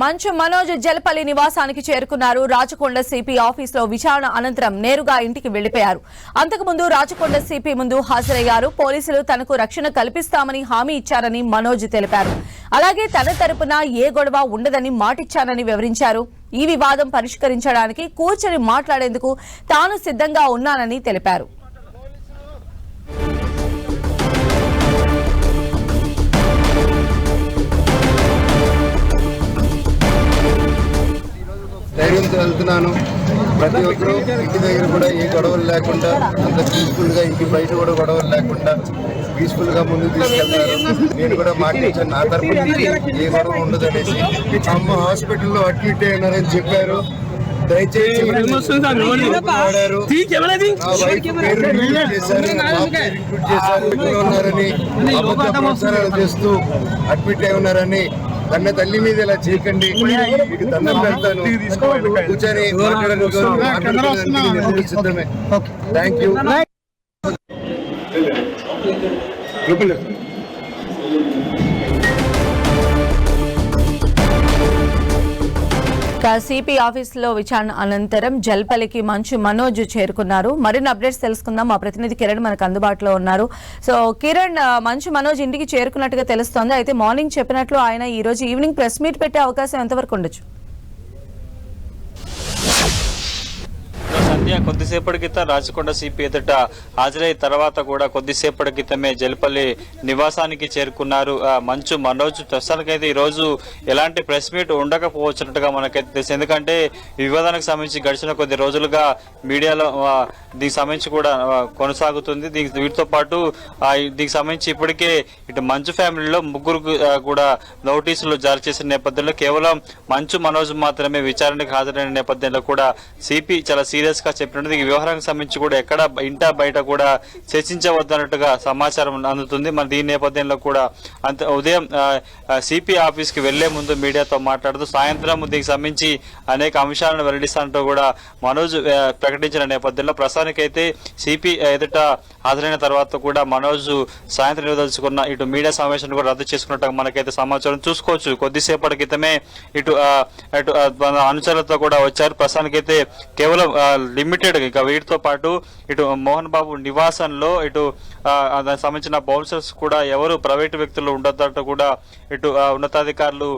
మంచు మనోజ్ జలపల్లి నివాసానికి చేరుకున్నారు. రాచకొండ సిపి ఆఫీసులో విచారణ అనంతరం నేరుగా ఇంటికి వెళ్లిపోయారు. అంతకుముందు రాచకొండ సిపి ముందు హాజరయ్యారు. పోలీసులు తనకు రక్షణ కల్పిస్తామని హామీ ఇచ్చారని మనోజ్ తెలిపారు. అలాగే తన తరపున ఏ గొడవ ఉండదని మాటిచ్చానని వివరించారు. ఈ వివాదం పరిష్కరించడానికి కూర్చొని మాట్లాడేందుకు తాను సిద్ధంగా ఉన్నానని తెలిపారు. ధైర్యంతో వెళ్తున్నాను. ప్రతి ఒక్కరూ ఇంటి దగ్గర కూడా ఏ గొడవలు లేకుండా అంత పీస్ఫుల్గా, ఇంటి బయట కూడా గొడవలు లేకుండా పీస్ఫుల్గా ముందుకు తీసుకెళ్తారు. నేను కూడా మాటించాను, నా తరపు నుంచి ఏ గొడవ ఉండదు అనేసి. అమ్మ హాస్పిటల్లో అడ్మిట్ అయినారని చెప్పారు. దయచేసి వాడారు. నా వైఫ్ పేరు ఇంక్లూడ్ చేశారు, నా బాబు పేరు ఇంక్లూడ్ చేశారు. ఉన్నారని అబద్ధ ప్రచారాలు చేస్తూ అడ్మిట్ అయి ఉన్నారని కన్న తల్లి మీద ఇలా చేయకండి. మీకు దండం పెడతాను. కూర్చొని మాట్లాడడానికి సిద్ధమే. Thank you. సిపి ఆఫీసులో విచారణ అనంతరం జల్పల్లికి మంచు మనోజ్ చేరుకున్నారు. మరిన్ని అప్డేట్స్ తెలుసుకుందాం. మా ప్రతినిధి కిరణ్ మనకు అందుబాటులో ఉన్నారు. సో కిరణ్, మంచు మనోజ్ ఇంటికి చేరుకున్నట్టుగా తెలుస్తోంది. అయితే మార్నింగ్ చెప్పినట్లు ఆయన ఈ రోజు ఈవినింగ్ ప్రెస్ మీట్ పెట్టే అవకాశం ఎంతవరకు ఉండొచ్చు? కొద్దిసేపటి క్రితం రాచకొండ సిపి ఎదుట హాజరై తర్వాత కూడా కొద్దిసేపటి క్రితమే జలపల్లి నివాసానికి చేరుకున్నారు మంచు మనోజ్. ప్రస్తుతానికైతే ఈ రోజు ఎలాంటి ప్రెస్ మీట్ ఉండకపోవచ్చున్నట్టుగా మనకైతే తెలుసు. ఎందుకంటే వివాదానికి సంబంధించి గడిచిన కొద్ది రోజులుగా మీడియాలో దీనికి సంబంధించి కూడా కొనసాగుతుంది. వీటితో పాటు దీనికి సంబంధించి ఇప్పటికే ఇటు మంచు ఫ్యామిలీలో ముగ్గురు కూడా నోటీసులు జారీ చేసిన నేపథ్యంలో కేవలం మంచు మనోజ్ మాత్రమే విచారణకు హాజరైన నేపథ్యంలో కూడా సిపి చాలా సీరియస్ గా చెప్పినట్టు ఈ వ్యవహారానికి సంబంధించి కూడా ఎక్కడ ఇంట బయట కూడా చర్చించవద్దన్నట్టుగా సమాచారం అందుతుంది. మరి దీని నేపథ్యంలో కూడా ఉదయం సిపి ఆఫీస్ కి వెళ్లే ముందు మీడియాతో మాట్లాడుతూ సాయంత్రం దీనికి సంబంధించి అనేక అంశాలను వెల్లడిస్తానంటూ కూడా మనోజ్ ప్రకటించిన నేపథ్యంలో ప్రస్తుతానికైతే సిపి ఎదుట హాజరైన తర్వాత కూడా మనోజ్ సాయంత్రం నిర్వహించుకున్న ఇటు మీడియా సమావేశాన్ని కూడా రద్దు చేసుకున్నట్టుగా మనకైతే సమాచారం చూసుకోవచ్చు. కొద్దిసేపటి క్రితమే ఇటు అనుచరులతో కూడా వచ్చారు. ప్రస్తుతానికైతే కేవలం లిమిటెడ్ ఇంకా వీటితో పాటు ఇటు మోహన్ బాబు నివాసంలో ఇటు దానికి సంబంధించిన బౌన్సర్స్ కూడా ఎవరు ప్రైవేటు వ్యక్తులు ఉండొద్దంటూ కూడా ఇటు ఉన్నతాధికారులు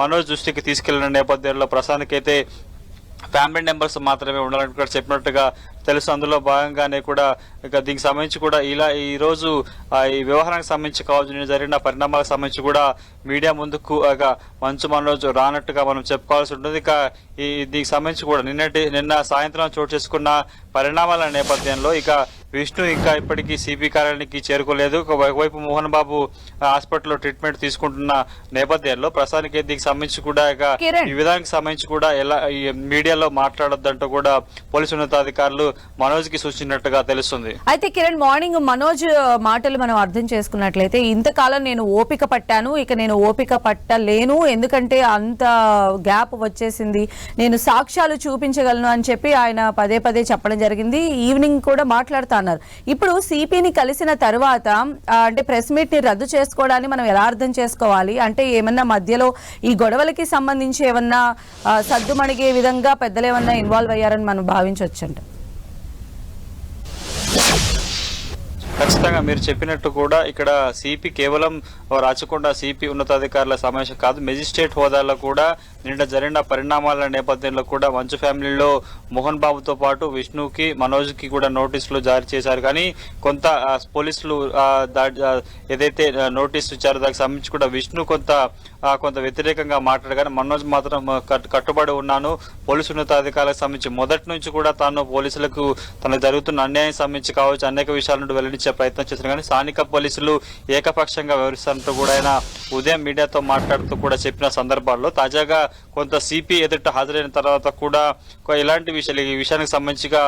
మనోజ్ దృష్టికి తీసుకెళ్లిన నేపథ్యంలో ప్రస్తుతానికైతే ఫ్యామిలీ మెంబర్స్ మాత్రమే ఉండాలని కూడా చెప్పినట్టుగా తెలుసు. అందులో భాగంగానే కూడా ఇక దీనికి సంబంధించి కూడా ఇలా ఈ రోజు ఈ వ్యవహారానికి సంబంధించి కావాల్సిన జరిగిన పరిణామాలకు సంబంధించి కూడా మీడియా ముందుకు మంచు మనోజ్ రానట్టుగా మనం చెప్పుకోవాల్సి ఉంటుంది. ఇక దీనికి సంబంధించి కూడా నిన్న సాయంత్రం చోటు చేసుకున్న పరిణామాల నేపథ్యంలో ఇక విష్ణు ఇంకా ఇప్పటికీ సిపి కార్యాలయానికి చేరుకోలేదు. ఒకవైపు మోహన్ బాబు హాస్పిటల్లో ట్రీట్మెంట్ తీసుకుంటున్న నేపథ్యంలో ప్రస్తుతానికి దీనికి సంబంధించి కూడా ఇక ఈ విధానికి సంబంధించి కూడా ఎలా మీడియాలో మాట్లాడొద్దంటూ కూడా పోలీసు ఉన్నతాధికారులు మనోజ్ కి సూచించినట్టుగా తెలుస్తుంది. అయితే కిరణ్, మార్నింగ్ మనోజ్ మాటలు మనం అర్థం చేసుకున్నట్లయితే ఇంతకాలం నేను ఓపిక పట్టాను, ఇక నేను ఓపిక పట్టలేను, ఎందుకంటే అంత గ్యాప్ వచ్చేసింది, నేను సాక్ష్యాలు చూపించగలను అని చెప్పి ఆయన పదే పదే చెప్పడం జరిగింది. ఈవినింగ్ కూడా మాట్లాడుతున్నారు. ఇప్పుడు సిపిని కలిసిన తర్వాత అంటే ప్రెస్ మీట్ ని రద్దు చేసుకోవడాన్ని మనం ఎలా అర్థం చేసుకోవాలి? అంటే ఏమన్నా మధ్యలో ఈ గొడవలకి సంబంధించి ఏమన్నా సద్దుమణిగే విధంగా పెద్దలు ఏమన్నా ఇన్వాల్వ్ అయ్యారని మనం భావించవచ్చంట. ఖచ్చితంగా మీరు చెప్పినట్టు కూడా ఇక్కడ సిపి కేవలం రాచకొండ సిపి ఉన్నతాధికారుల సమావేశం కాదు, మెజిస్ట్రేట్ హోదాలో కూడా నిన్న జరిగిన పరిణామాల నేపథ్యంలో కూడా మంచు ఫ్యామిలీలో మోహన్ బాబుతో పాటు విష్ణుకి మనోజ్కి కూడా నోటీసులు జారీ చేశారు. కానీ కొంత పోలీసులు ఏదైతే నోటీసు ఇచ్చారో దానికి సంబంధించి కూడా విష్ణు కొంత వ్యతిరేకంగా మాట్లాడగానే మనోజ్ మాత్రం కట్టుబడి ఉన్నాను, పోలీసు ఉన్నతాధికారులకు సంబంధించి మొదటి నుంచి కూడా తాను పోలీసులకు తనకు జరుగుతున్న అన్యాయం సంబంధించి కావచ్చు అనేక విషయాల నుండి వెల్లడించే ప్రయత్నం చేశారు. కానీ స్థానిక పోలీసులు ఏకపక్షంగా వ్యవహరిస్తున్నట్టు కూడా ఆయన ఉదయం మీడియాతో మాట్లాడుతూ కూడా చెప్పిన సందర్భాల్లో తాజాగా కొంత సిపి ఎదుట హాజరైన తర్వాత కూడా ఇలాంటి విషయాలు ఈ విషయానికి సంబంధించిగా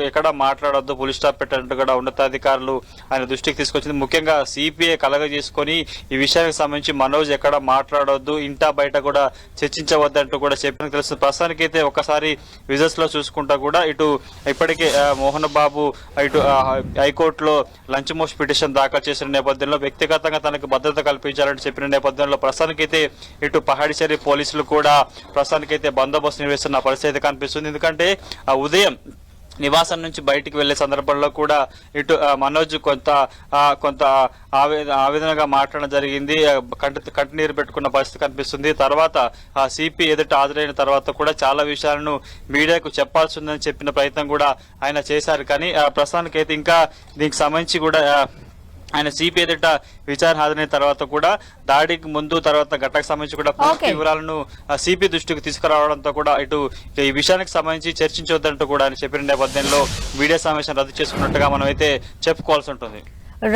ఎక్కడ మాట్లాడొద్దు, పోలీస్ స్టాప్ పెట్టినట్టు కూడా ఉన్నతాధికారులు ఆయన దృష్టికి తీసుకొచ్చింది. ముఖ్యంగా సిపిఐ కలగజేసుకొని ఈ విషయానికి సంబంధించి మనోజ్ ఎక్కడ మాట్లాడవద్దు, ఇంటా బయట కూడా చర్చించవద్దంటూ కూడా చెప్పిన తెలుస్తుంది. ప్రస్తుతానికి అయితే ఒక్కసారి విజువల్స్ లో చూసుకుంటా కూడా ఇటు ఇప్పటికే మోహన్ బాబు ఇటు హైకోర్టులో లంచ్ మోషన్ పిటిషన్ దాఖలు చేసిన నేపథ్యంలో వ్యక్తిగతంగా తనకు భద్రత కల్పించాలని చెప్పిన నేపథ్యంలో ప్రస్తుతానికైతే ఇటు పహాడిచేరి పోలీసులు కూడా ప్రస్తుతానికైతే బందోబస్తు నిర్వహిస్తున్న పరిస్థితి కనిపిస్తుంది. ఎందుకంటే ఉదయం నివాసం నుంచి బయటికి వెళ్లే సందర్భంలో కూడా ఇటు మనోజ్ కొంత ఆవేదనగా మాట్లాడడం జరిగింది. కంటినీరు పెట్టుకున్న పరిస్థితి కనిపిస్తుంది. తర్వాత సిపి ఎదుట హాజరైన తర్వాత కూడా చాలా విషయాలను మీడియాకు చెప్పాల్సి ఉందని చెప్పిన ప్రయత్నం కూడా ఆయన చేశారు. కానీ ప్రస్తుతానికైతే ఇంకా దీనికి సంబంధించి కూడా ఆయన సిపి ఎదుట విచారణ హాజరైన తర్వాత కూడా దాడికి ముందు తర్వాత ఘటనకు సంబంధించి కూడా పూర్తి వివరాలను సిపి దృష్టికి తీసుకురావడంతో కూడా ఇటు ఈ విషయానికి సంబంధించి చర్చించవద్దంటూ కూడా ఆయన చెప్పిన నేపథ్యంలో మీడియా సమావేశం రద్దు చేసుకున్నట్టుగా మనం అయితే చెప్పుకోవాల్సి ఉంటుంది.